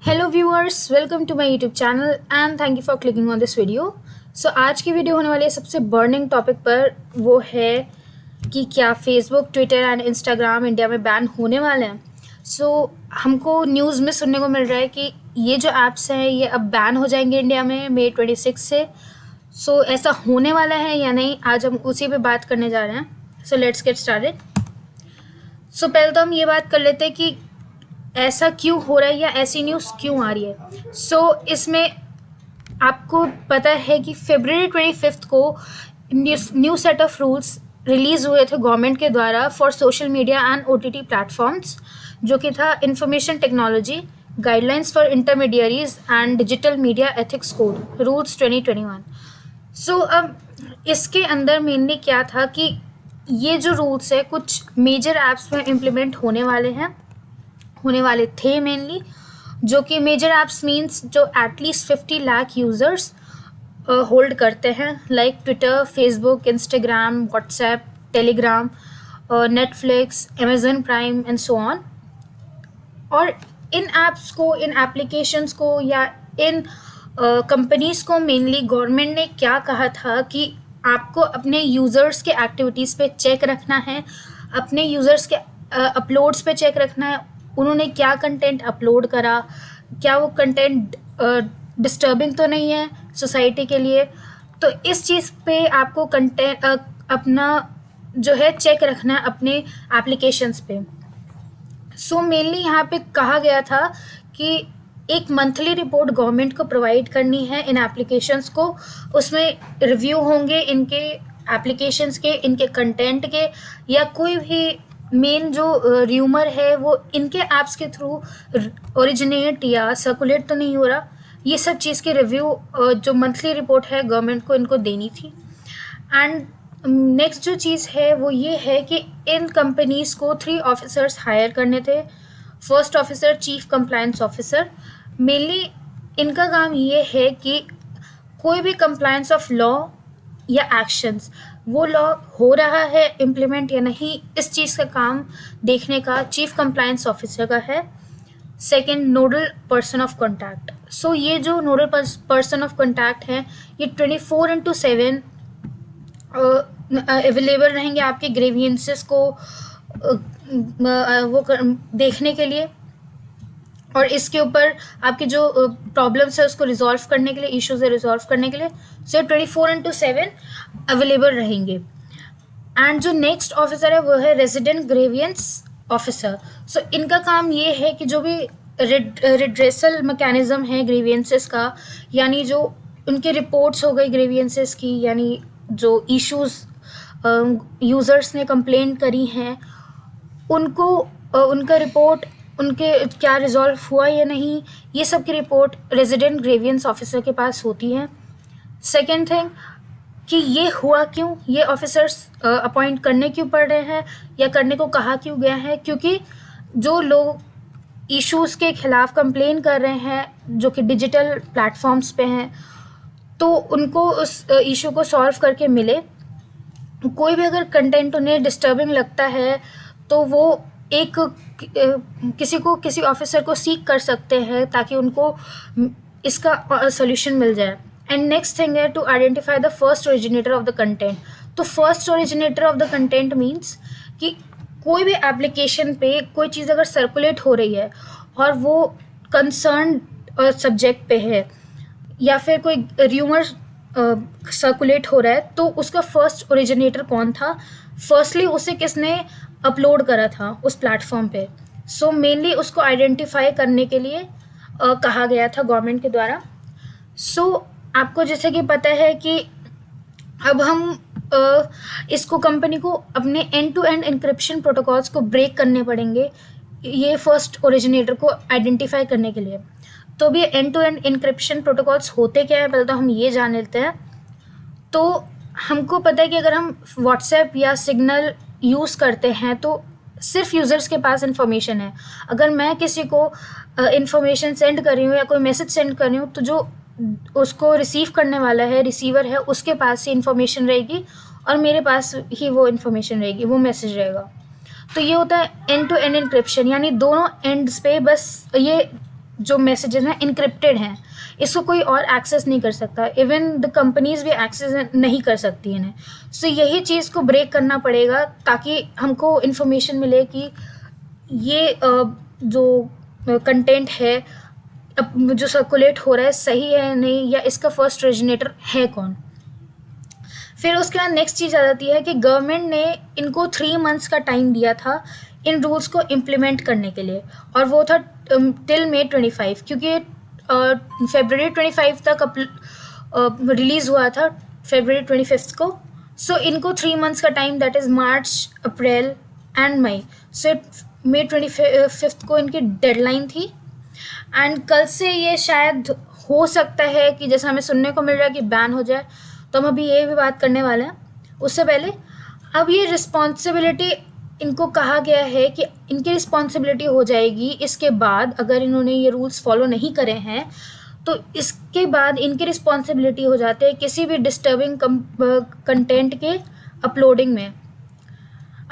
Hello viewers, welcome to my YouTube channel and thank you for clicking on this video. So आज की video होने वाली है सबसे बर्निंग टॉपिक पर। वो है कि क्या Facebook, Twitter and Instagram India में बैन होने वाले हैं। हमको न्यूज़ में सुनने को मिल रहा है कि ये जो ऐप्स हैं ये अब बैन हो जाएंगे इंडिया में मई 26 से। ऐसा होने वाला है या नहीं, आज हम उसी पे बात करने जा रहे हैं। Let's get started. पहले तो हम ये बात कर लेते हैं कि ऐसा क्यों हो रहा है या ऐसी न्यूज़ क्यों आ रही है। इसमें आपको पता है कि February 25 को new set of rules release हुए थे गवर्नमेंट के द्वारा for social media and OTT platforms, जो कि था information technology guidelines for intermediaries and digital media ethics code rules 2021। अब इसके अंदर मेनली क्या था कि ये जो रूल्स है कुछ मेजर ऐप्स में इम्प्लीमेंट होने वाले थे मेनली, जो कि मेजर ऐप्स मीन्स जो एटलीस्ट 50 लाख यूज़र्स होल्ड करते हैं, like Twitter, Facebook, Instagram, WhatsApp, Telegram, Netflix, Amazon prime and so on. और इन ऐप्स को, इन एप्लीकेशंस को या इन कंपनीज़ को मेनली गवर्नमेंट ने क्या कहा था कि आपको अपने यूज़र्स के एक्टिविटीज़ पे चेक रखना है, अपने यूज़र्स के अपलोड्स पे चेक रखना है, उन्होंने क्या कंटेंट अपलोड करा, क्या वो कंटेंट डिस्टर्बिंग तो नहीं है सोसाइटी के लिए। तो इस चीज़ पे आपको कंटेंट अपना जो है चेक रखना है अपने एप्लीकेशंस पे। मेनली यहाँ पे कहा गया था कि एक मंथली रिपोर्ट गवर्नमेंट को प्रोवाइड करनी है इन एप्लीकेशंस को। उसमें रिव्यू होंगे इनके एप्लीकेशंस के, इनके कंटेंट के, या कोई भी मेन जो र्यूमर है वो इनके ऐप्स के थ्रू ओरिजिनेट या सर्कुलेट तो नहीं हो रहा। ये सब चीज़ की रिव्यू जो मंथली रिपोर्ट है गवर्नमेंट को इनको देनी थी। एंड नेक्स्ट जो चीज़ है वो ये है कि इन कंपनीज़ को 3 ऑफिसर्स हायर करने थे। First officer chief compliance officer. Mainly इनका काम ये है कि कोई भी कंप्लायंस ऑफ लॉ या एक्शंस, वो लॉ हो रहा है इम्प्लीमेंट या नहीं, इस चीज़ का काम देखने का चीफ कंप्लायंस ऑफिसर का है। Second, nodal person of contact. ये जो नोडल पर्सन ऑफ कॉन्टैक्ट है ये 24/7 अवेलेबल रहेंगे आपके ग्रीवियंसेस को देखने के लिए, और इसके ऊपर आपके जो प्रॉब्लम्स है उसको रिजॉल्व करने के लिए, इश्यूज है रिजॉल्व करने के लिए 24/7 अवेलेबल रहेंगे। एंड जो नेक्स्ट ऑफिसर है वो है रेजिडेंट ग्रीवियंस ऑफिसर। इनका काम ये है कि जो भी रिड्रेसल मैकेनिज्म है ग्रीवियंसेस का, यानी जो उनके रिपोर्ट्स हो गई ग्रीवियंसेस की, यानी जो इश्यूज यूज़र्स ने कंप्लेन करी हैं उनको उनका रिपोर्ट, उनके क्या रिजॉल्व हुआ या नहीं, ये सब की रिपोर्ट रेजिडेंट ग्रीवियंस ऑफिसर के पास होती है। सेकेंड थिंग कि ये हुआ क्यों, ये ऑफिसर्स अपॉइंट करने क्यों पड़ रहे हैं या करने को कहा क्यों गया है, क्योंकि जो लोग इश्यूज़ के खिलाफ कंप्लेन कर रहे हैं जो कि डिजिटल प्लेटफॉर्म्स पे हैं, तो उनको उस इशू को सॉल्व करके मिले। कोई भी अगर कंटेंट उन्हें डिस्टर्बिंग लगता है तो वो एक किसी ऑफिसर को सीक कर सकते हैं ताकि उनको इसका सोल्यूशन मिल जाए। एंड नेक्स्ट थिंग है to identify the first originator of the content. तो first originator of the content means कि कोई भी एप्लीकेशन पे कोई चीज़ अगर सर्कुलेट हो रही है और वो कंसर्न सब्जेक्ट पे है या फिर कोई र्यूमर सर्कुलेट हो रहा है, तो उसका फर्स्ट ओरिजिनेटर कौन था, फर्स्टली उसे किसने अपलोड करा था उस प्लेटफॉर्म पे। मेनली उसको आइडेंटिफाई करने के लिए कहा गया था गवर्नमेंट के द्वारा। आपको जैसे कि पता है कि अब हम इसको कंपनी को अपने end to end encryption protocols को ब्रेक करने पड़ेंगे ये फर्स्ट ओरिजिनेटर को आइडेंटिफाई करने के लिए। तो भी end to end encryption protocols होते क्या है पहले तो हम ये जान लेते हैं। तो हमको पता है कि अगर हम व्हाट्सएप या सिग्नल यूज़ करते हैं तो सिर्फ यूज़र्स के पास इन्फॉर्मेशन है। अगर मैं किसी को इन्फॉर्मेशन सेंड कर रही हूँ या कोई मैसेज सेंड कर रही हूँ, तो जो उसको रिसीव करने वाला है, रिसीवर है, उसके पास ही इन्फॉर्मेशन रहेगी और मेरे पास ही वो इन्फॉर्मेशन रहेगी, वो मैसेज रहेगा। तो ये होता है एंड टू एंड इनक्रिप्शन, यानी दोनों एंड्स पे बस ये जो मैसेजेस हैं इनक्रिप्टेड हैं, इसको कोई और एक्सेस नहीं कर सकता, इवन द कंपनीज भी एक्सेस नहीं कर सकती इन्हें। सो यही चीज़ को ब्रेक करना पड़ेगा ताकि हमको इन्फॉर्मेशन मिले कि ये जो कंटेंट है जो सर्कुलेट हो रहा है सही है नहीं, या इसका फर्स्ट ओरिजिनेटर है कौन। फिर उसके बाद नेक्स्ट चीज़ आ जाती है कि गवर्नमेंट ने इनको 3 मंथ्स का टाइम दिया था इन रूल्स को इम्प्लीमेंट करने के लिए, और वो था टिल May 25, क्योंकि February 25 तक रिलीज़ हुआ था February 25 को। सो इनको 3 मंथ्स का time, that is March, April and May। So May 25 को इनकी डेडलाइन थी। एंड कल से ये शायद हो सकता है कि जैसा हमें सुनने को मिल रहा है कि बैन हो जाए, तो हम अभी ये भी बात करने वाले हैं। उससे पहले अब ये रिस्पॉन्सिबिलिटी इनको कहा गया है कि इनकी रिस्पॉन्सिबिलिटी हो जाएगी इसके बाद, अगर इन्होंने ये रूल्स फॉलो नहीं करे हैं तो इसके बाद इनकी रिस्पॉन्सिबिलिटी हो जाते हैं किसी भी डिस्टर्बिंग कंटेंट के अपलोडिंग में।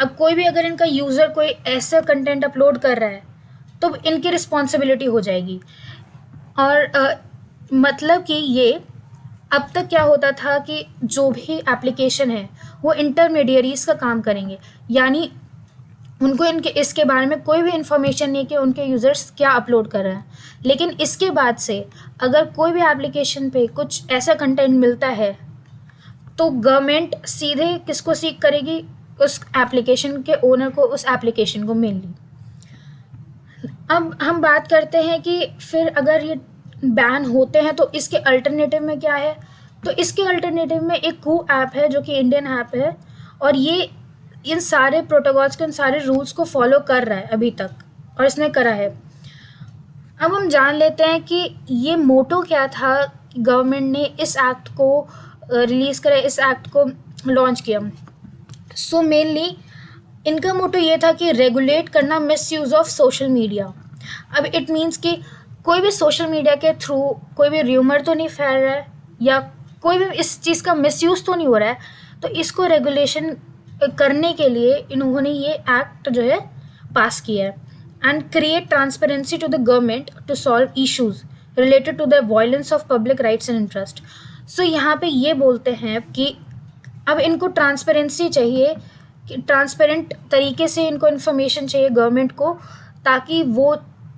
अब कोई भी अगर इनका यूज़र कोई ऐसा कंटेंट अपलोड कर रहा है तो इनकी रिस्पॉन्सिबिलिटी हो जाएगी। और मतलब कि ये अब तक क्या होता था कि जो भी एप्लीकेशन है वो इंटरमीडियरीज़ का काम करेंगे, यानी उनको इनके इसके बारे में कोई भी इन्फॉर्मेशन नहीं कि उनके यूज़र्स क्या अपलोड कर रहे हैं। लेकिन इसके बाद से अगर कोई भी एप्लीकेशन पे कुछ ऐसा कंटेंट मिलता है तो गवर्नमेंट सीधे किसको सीक करेगी, उस एप्लीकेशन के ओनर को, उस एप्लीकेशन को मेनली। अब हम बात करते हैं कि फिर अगर ये बैन होते हैं तो इसके अल्टरनेटिव में क्या है। तो इसके अल्टरनेटिव में एक कू ऐप है जो कि इंडियन ऐप है, और ये इन सारे प्रोटोकॉल्स को, इन सारे रूल्स को फॉलो कर रहा है अभी तक, और इसने करा है। अब हम जान लेते हैं कि ये मोटो क्या था कि गवर्नमेंट ने इस एक्ट को रिलीज़ करा, इस एक्ट को लॉन्च किया। सो मेनली इनका मोटो ये था कि रेगुलेट करना मिसयूज़ ऑफ सोशल मीडिया। अब इट मीन्स कि कोई भी सोशल मीडिया के थ्रू कोई भी र्यूमर तो नहीं फैल रहा है, या कोई भी इस चीज़ का मिसयूज़ तो नहीं हो रहा है, तो इसको रेगुलेशन करने के लिए इन्होंने ये एक्ट जो है पास किया है। And create transparency to the government to solve issues related to the violence of public rights and interest. So यहाँ पे ये बोलते हैं कि अब इनको ट्रांसपेरेंसी चाहिए, कि ट्रांसपेरेंट तरीके से इनको इन्फॉर्मेशन चाहिए गवर्नमेंट को, ताकि वो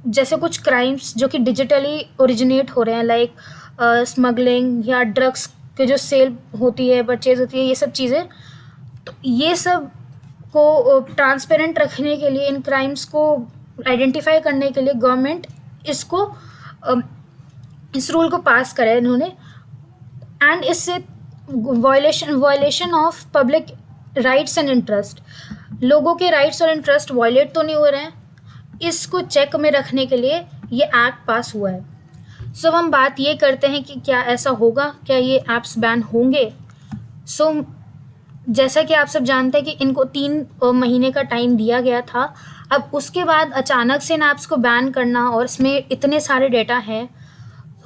जैसे कुछ क्राइम्स जो कि डिजिटली ओरिजिनेट हो रहे हैं, लाइक स्मगलिंग या ड्रग्स के जो सेल होती है, परचेज होती है, ये सब चीज़ें, तो ये सब को ट्रांसपेरेंट रखने के लिए, इन क्राइम्स को आइडेंटिफाई करने के लिए गवर्नमेंट इसको इस रूल को पास करा है इन्होंने। एंड इससे violation of public rights and interest, लोगों के राइट्स और इंटरेस्ट वायलेट तो नहीं हो रहे हैं, इसको चेक में रखने के लिए ये एक्ट पास हुआ है। सो हम बात ये करते हैं कि क्या ऐसा होगा, क्या ये ऐप्स बैन होंगे। सो जैसा कि आप सब जानते हैं कि इनको 3 महीने का टाइम दिया गया था। अब उसके बाद अचानक से इन ऐप्स को बैन करना, और इसमें इतने सारे डेटा हैं,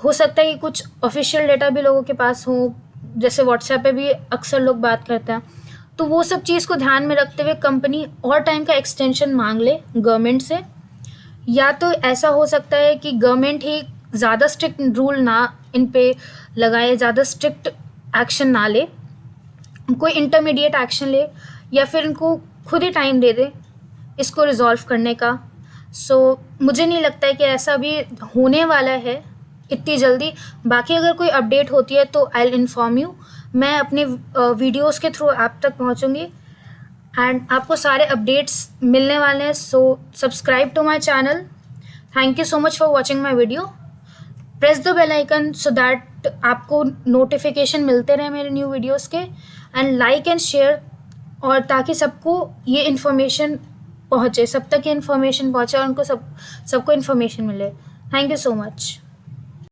हो सकता है कि कुछ ऑफिशियल डेटा भी लोगों के पास हो, जैसे व्हाट्सएप पे भी अक्सर लोग बात करते हैं, तो वो सब चीज़ को ध्यान में रखते हुए कंपनी और टाइम का एक्सटेंशन मांग ले गवर्नमेंट से, या तो ऐसा हो सकता है कि गवर्नमेंट ही ज़्यादा स्ट्रिक्ट रूल ना इन पे लगाए, ज़्यादा स्ट्रिक्ट एक्शन ना ले, कोई इंटरमीडिएट एक्शन ले, या फिर इनको खुद ही टाइम दे दे इसको रिजॉल्व करने का। सो मुझे नहीं लगता है कि ऐसा भी होने वाला है इतनी जल्दी। बाकी अगर कोई अपडेट होती है तो आई विल इन्फॉर्म यू, मैं अपने वीडियोस के थ्रू आप तक पहुंचूंगी एंड आपको सारे अपडेट्स मिलने वाले हैं। So subscribe to my channel. Thank you so much for watching my video. Press the bell icon so that आपको नोटिफिकेशन मिलते रहे मेरे न्यू वीडियोस के, एंड लाइक एंड शेयर, और ताकि सबको ये इन्फॉर्मेशन पहुँचे, सब तक ये इन्फॉर्मेशन पहुँचे और उनको सबको इन्फॉर्मेशन मिले। Thank you so much.